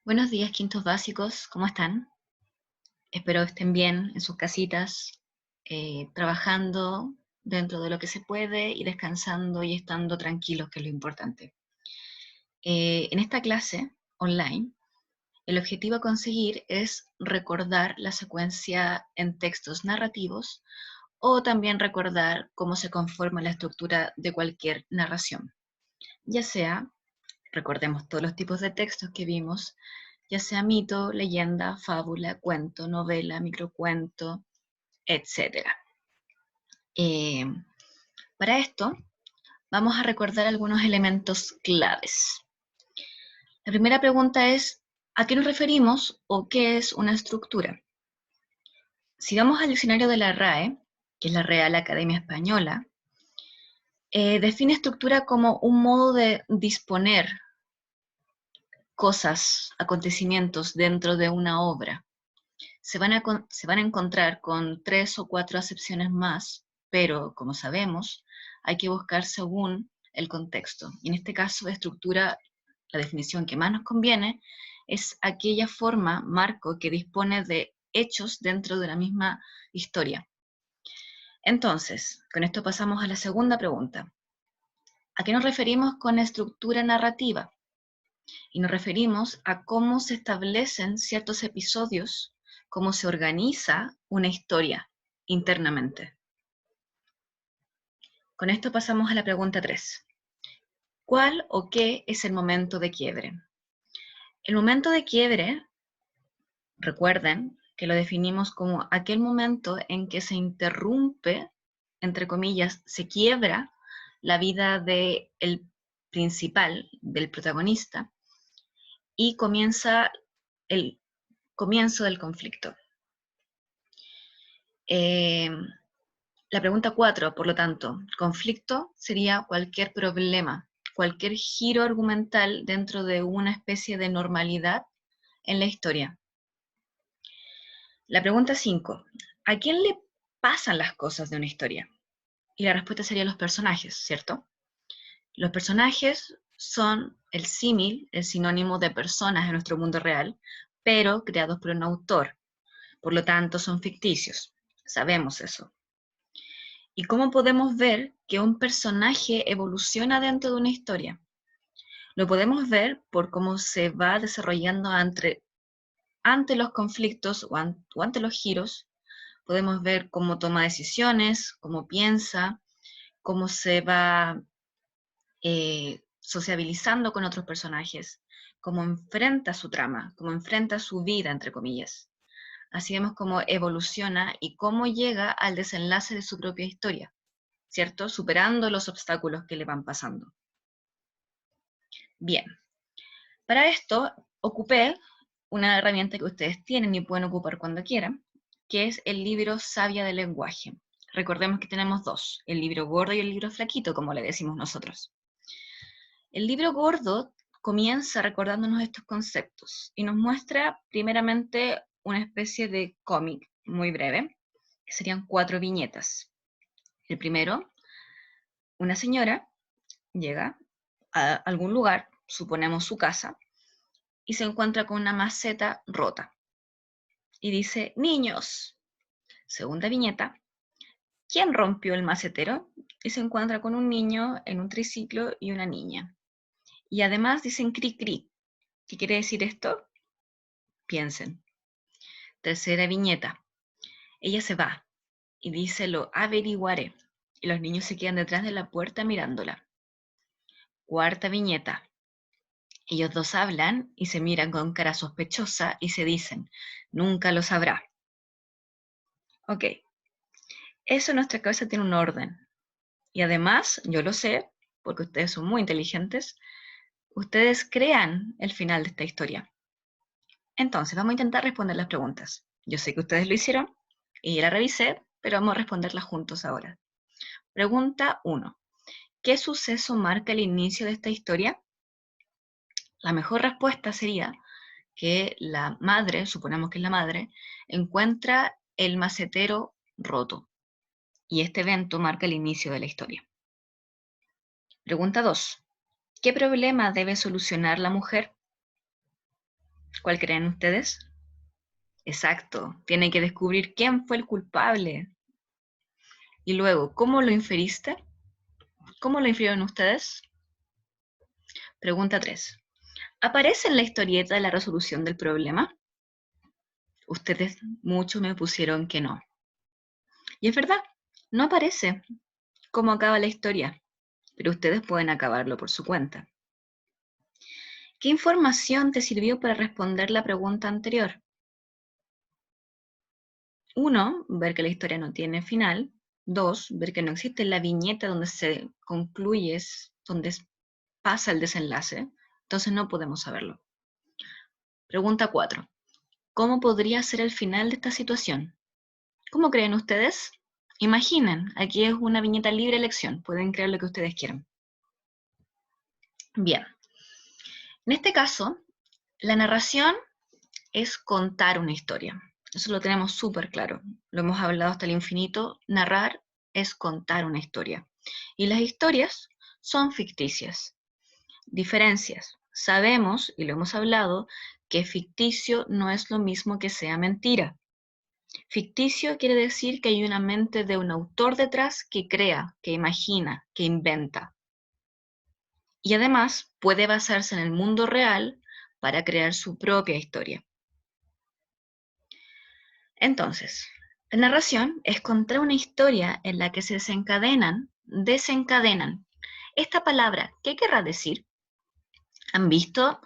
Buenos días, quintos básicos, ¿cómo están? Espero estén bien en sus casitas, trabajando dentro de lo que se puede y descansando y estando tranquilos, que es lo importante. En esta clase online, el objetivo a conseguir es recordar la secuencia en textos narrativos o también recordar cómo se conforma la estructura de cualquier narración, ya sea, recordemos todos los tipos de textos que vimos, ya sea mito, leyenda, fábula, cuento, novela, microcuento, etc. Eh, para esto, vamos a recordar algunos elementos claves. La primera pregunta es, ¿a qué nos referimos o qué es una estructura? Si vamos al diccionario de la RAE, que es la Real Academia Española, define estructura como un modo de disponer cosas, acontecimientos dentro de una obra. Se van a encontrar con 3 o 4 acepciones más, pero como sabemos, hay que buscar según el contexto. Y en este caso, estructura, la definición que más nos conviene, es aquella forma, marco, que dispone de hechos dentro de la misma historia. Entonces, con esto pasamos a la segunda pregunta. ¿A qué nos referimos con estructura narrativa? Y nos referimos a cómo se establecen ciertos episodios, cómo se organiza una historia internamente. Con esto pasamos a la pregunta 3. ¿Cuál o qué es el momento de quiebre? El momento de quiebre, recuerden que lo definimos como aquel momento en que se interrumpe, entre comillas, se quiebra la vida del principal, del protagonista, y comienza el comienzo del conflicto. La pregunta 4, por lo tanto, conflicto sería cualquier problema, cualquier giro argumental dentro de una especie de normalidad en la historia. La pregunta 5, ¿a quién le pasan las cosas de una historia? Y la respuesta sería los personajes, ¿cierto? Los personajes son el símil, el sinónimo de personas en nuestro mundo real, pero creados por un autor. Por lo tanto, son ficticios. Sabemos eso. ¿Y cómo podemos ver que un personaje evoluciona dentro de una historia? Lo podemos ver por cómo se va desarrollando ante los conflictos o ante los giros. Podemos ver cómo toma decisiones, cómo piensa, cómo se va sociabilizando con otros personajes, cómo enfrenta su trama, cómo enfrenta su vida, entre comillas. Así vemos cómo evoluciona y cómo llega al desenlace de su propia historia, ¿cierto? Superando los obstáculos que le van pasando. Bien, para esto ocupé una herramienta que ustedes tienen y pueden ocupar cuando quieran, que es el libro Savia del lenguaje. Recordemos que tenemos dos, el libro gordo y el libro flaquito, como le decimos nosotros. El libro gordo comienza recordándonos estos conceptos y nos muestra primeramente una especie de cómic muy breve, que serían 4 viñetas. El primero, una señora llega a algún lugar, suponemos su casa, y se encuentra con una maceta rota. Y dice, niños. Segunda viñeta, ¿quién rompió el macetero? Y se encuentra con un niño en un triciclo y una niña. Y además dicen cri cri. ¿Qué quiere decir esto? Piensen. Tercera viñeta, ella se va y dice lo averiguaré. Y los niños se quedan detrás de la puerta mirándola. Cuarta viñeta, ellos dos hablan y se miran con cara sospechosa y se dicen, nunca lo sabrá. Ok, eso en nuestra cabeza tiene un orden. Y además, yo lo sé, porque ustedes son muy inteligentes, ustedes crean el final de esta historia. Entonces, vamos a intentar responder las preguntas. Yo sé que ustedes lo hicieron y ya la revisé, pero vamos a responderlas juntos ahora. Pregunta 1. ¿Qué suceso marca el inicio de esta historia? La mejor respuesta sería que la madre, suponemos que es la madre, encuentra el macetero roto. Y este evento marca el inicio de la historia. Pregunta 2. ¿Qué problema debe solucionar la mujer? ¿Cuál creen ustedes? Exacto, tiene que descubrir quién fue el culpable. Y luego, ¿cómo lo inferiste? ¿Cómo lo infirieron ustedes? Pregunta 3. ¿Aparece en la historieta la resolución del problema? Ustedes mucho me pusieron que no. Y es verdad, no aparece cómo acaba la historia, pero ustedes pueden acabarlo por su cuenta. ¿Qué información te sirvió para responder la pregunta anterior? 1. Ver que la historia no tiene final. 2. Ver que no existe la viñeta donde se concluye, donde pasa el desenlace. Entonces no podemos saberlo. Pregunta 4. ¿Cómo podría ser el final de esta situación? ¿Cómo creen ustedes? Imaginen, aquí es una viñeta libre elección. Pueden crear lo que ustedes quieran. Bien. En este caso, la narración es contar una historia. Eso lo tenemos súper claro. Lo hemos hablado hasta el infinito. Narrar es contar una historia. Y las historias son ficticias. Diferencias. Sabemos, y lo hemos hablado, que ficticio no es lo mismo que sea mentira. Ficticio quiere decir que hay una mente de un autor detrás que crea, que imagina, que inventa. Y además puede basarse en el mundo real para crear su propia historia. Entonces, la narración es contar una historia en la que se desencadenan. Esta palabra, ¿qué querrá decir? ¿Han visto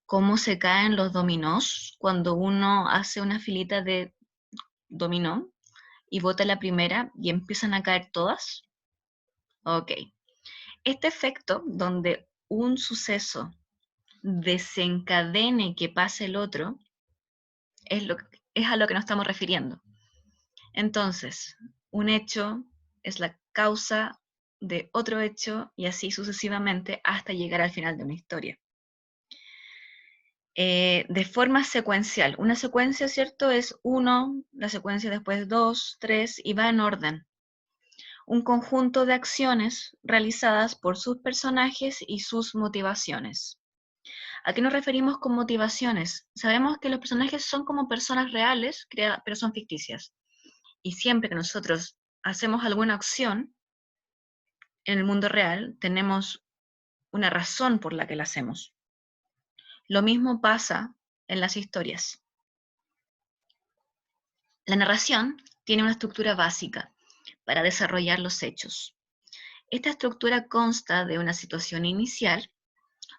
cómo se caen los dominós cuando uno hace una filita de dominó y bota la primera y empiezan a caer todas? Ok. Este efecto donde un suceso desencadene que pase el otro es a lo que nos estamos refiriendo. Entonces, un hecho es la causa de otro hecho y así sucesivamente hasta llegar al final de una historia. De forma secuencial. Una secuencia, ¿cierto? Es 1, la secuencia después 2, 3 y va en orden. Un conjunto de acciones realizadas por sus personajes y sus motivaciones. ¿A qué nos referimos con motivaciones? Sabemos que los personajes son como personas reales, pero son ficticias. Y siempre que nosotros hacemos alguna acción en el mundo real, tenemos una razón por la que la hacemos. Lo mismo pasa en las historias. La narración tiene una estructura básica para desarrollar los hechos. Esta estructura consta de una situación inicial,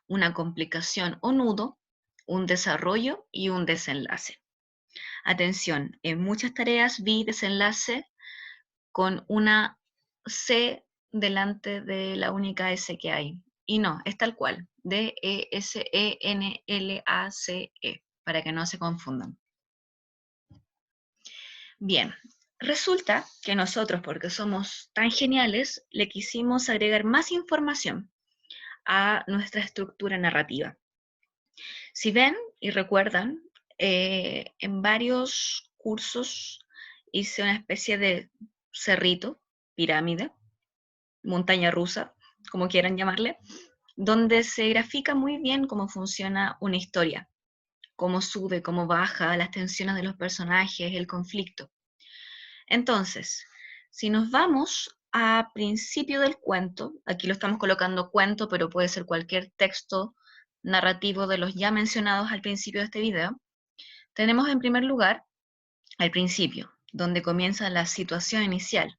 una complicación o nudo, un desarrollo y un desenlace. Atención, en muchas tareas vi desenlace con una C delante de la única S que hay. Y no, es tal cual, D-E-S-E-N-L-A-C-E, para que no se confundan. Bien, resulta que nosotros, porque somos tan geniales, le quisimos agregar más información a nuestra estructura narrativa. Si ven y recuerdan, en varios cursos hice una especie de cerrito, pirámide, montaña rusa, como quieran llamarle, donde se grafica muy bien cómo funciona una historia, cómo sube, cómo baja, las tensiones de los personajes, el conflicto. Entonces, si nos vamos a principio del cuento, aquí lo estamos colocando cuento, pero puede ser cualquier texto narrativo de los ya mencionados al principio de este video, tenemos en primer lugar al principio, donde comienza la situación inicial,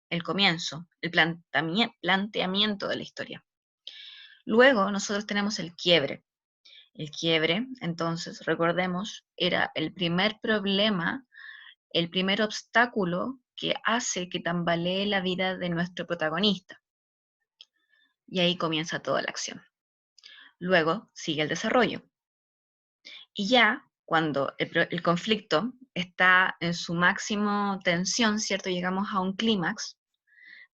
el comienzo, el planteamiento de la historia. Luego nosotros tenemos el quiebre. El quiebre, entonces, recordemos, era el primer problema, el primer obstáculo que hace que tambalee la vida de nuestro protagonista. Y ahí comienza toda la acción. Luego sigue el desarrollo. Y ya cuando el conflicto está en su máximo tensión, ¿cierto? Llegamos a un clímax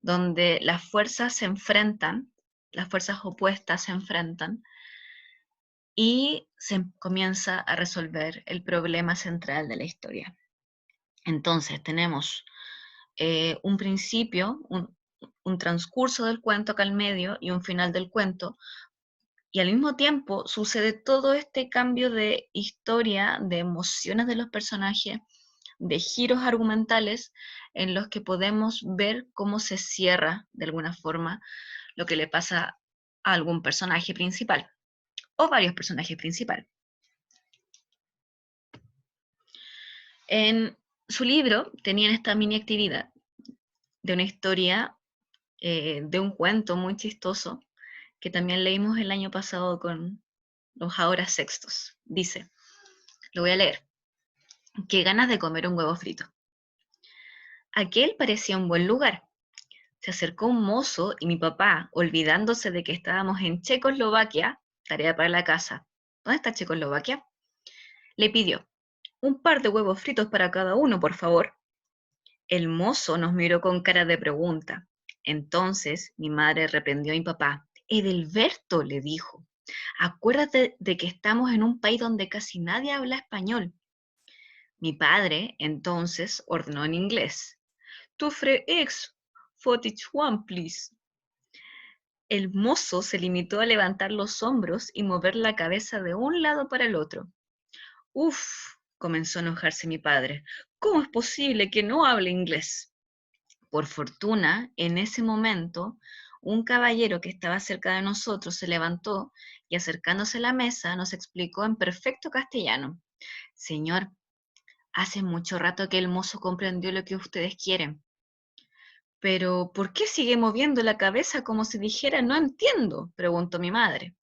donde las fuerzas se enfrentan, las fuerzas opuestas se enfrentan y se comienza a resolver el problema central de la historia. Entonces tenemos un principio, un transcurso del cuento acá al medio y un final del cuento Y al mismo tiempo sucede todo este cambio de historia, de emociones de los personajes, de giros argumentales en los que podemos ver cómo se cierra de alguna forma lo que le pasa a algún personaje principal o varios personajes principales. En su libro tenían esta mini actividad de una historia, de un cuento muy chistoso que también leímos el año pasado con los ahora sextos. Dice, lo voy a leer: qué ganas de comer un huevo frito. Aquel parecía un buen lugar. Se acercó un mozo y mi papá, olvidándose de que estábamos en Checoslovaquia, tarea para la casa. ¿Dónde está Checoslovaquia? Le pidió, un par de huevos fritos para cada uno, por favor. El mozo nos miró con cara de pregunta. Entonces mi madre reprendió a mi papá. Edelberto, le dijo, acuérdate de que estamos en un país donde casi nadie habla español. Mi padre, entonces, ordenó en inglés. Two free eggs for each one, please. El mozo se limitó a levantar los hombros y mover la cabeza de un lado para el otro. Uf, comenzó a enojarse mi padre. ¿Cómo es posible que no hable inglés? Por fortuna, en ese momento, un caballero que estaba cerca de nosotros se levantó y acercándose a la mesa nos explicó en perfecto castellano. Señor, hace mucho rato que el mozo comprendió lo que ustedes quieren. Pero, ¿por qué sigue moviendo la cabeza como si dijera no entiendo? Preguntó mi madre.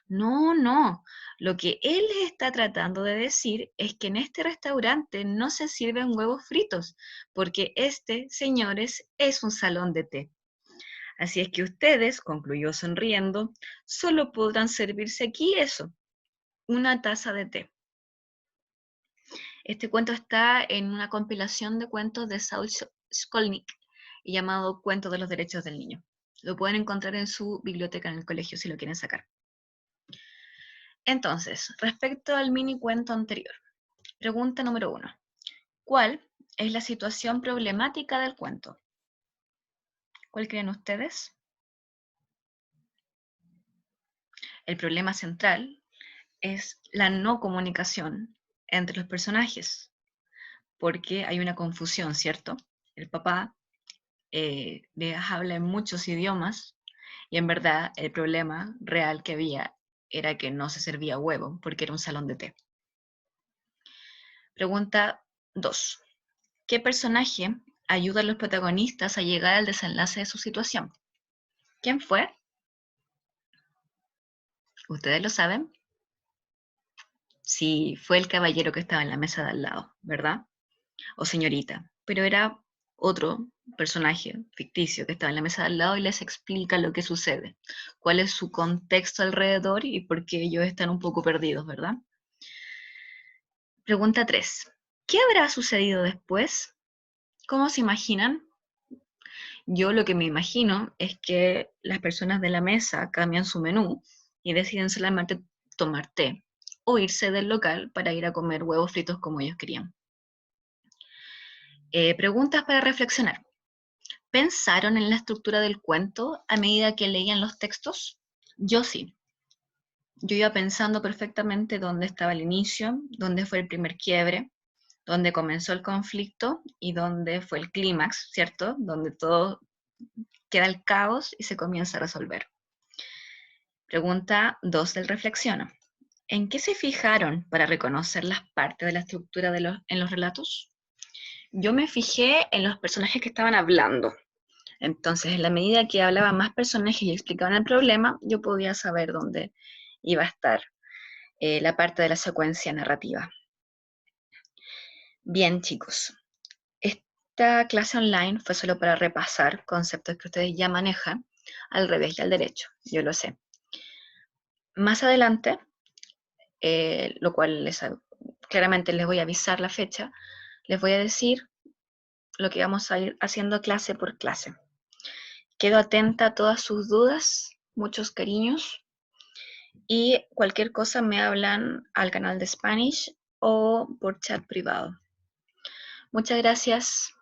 No, no. Lo que él les está tratando de decir es que en este restaurante no se sirven huevos fritos, porque este, señores, es un salón de té. Así es que ustedes, concluyó sonriendo, solo podrán servirse aquí eso, una taza de té. Este cuento está en una compilación de cuentos de Saul Skolnick llamado Cuentos de los Derechos del Niño. Lo pueden encontrar en su biblioteca en el colegio si lo quieren sacar. Entonces, respecto al mini cuento anterior, pregunta número 1. ¿Cuál es la situación problemática del cuento? ¿Cuál creen ustedes? El problema central es la no comunicación entre los personajes, porque hay una confusión, ¿cierto? El papá les habla en muchos idiomas y en verdad el problema real que había era que no se servía huevo porque era un salón de té. Pregunta 2. ¿Qué personaje ayuda a los protagonistas a llegar al desenlace de su situación? ¿Quién fue? ¿Ustedes lo saben? Sí, fue el caballero que estaba en la mesa de al lado, ¿verdad? O señorita, pero era otro personaje ficticio que estaba en la mesa de al lado y les explica lo que sucede, cuál es su contexto alrededor y por qué ellos están un poco perdidos, ¿verdad? Pregunta 3. ¿Qué habrá sucedido después? ¿Cómo se imaginan? Yo lo que me imagino es que las personas de la mesa cambian su menú y deciden solamente tomar té o irse del local para ir a comer huevos fritos como ellos querían. Preguntas para reflexionar. ¿Pensaron en la estructura del cuento a medida que leían los textos? Yo sí. Yo iba pensando perfectamente dónde estaba el inicio, dónde fue el primer quiebre, dónde comenzó el conflicto y dónde fue el clímax, ¿cierto? Donde todo queda el caos y se comienza a resolver. Pregunta 2 del reflexiona. ¿En qué se fijaron para reconocer las partes de la estructura en los relatos? Yo me fijé en los personajes que estaban hablando. Entonces, en la medida que hablaban más personajes y explicaban el problema, yo podía saber dónde iba a estar la parte de la secuencia narrativa. Bien, chicos, esta clase online fue solo para repasar conceptos que ustedes ya manejan al revés y al derecho, yo lo sé. Más adelante, lo cual claramente les voy a avisar la fecha, les voy a decir lo que vamos a ir haciendo clase por clase. Quedo atenta a todas sus dudas, muchos cariños, y cualquier cosa me hablan al canal de Spanish o por chat privado. Muchas gracias.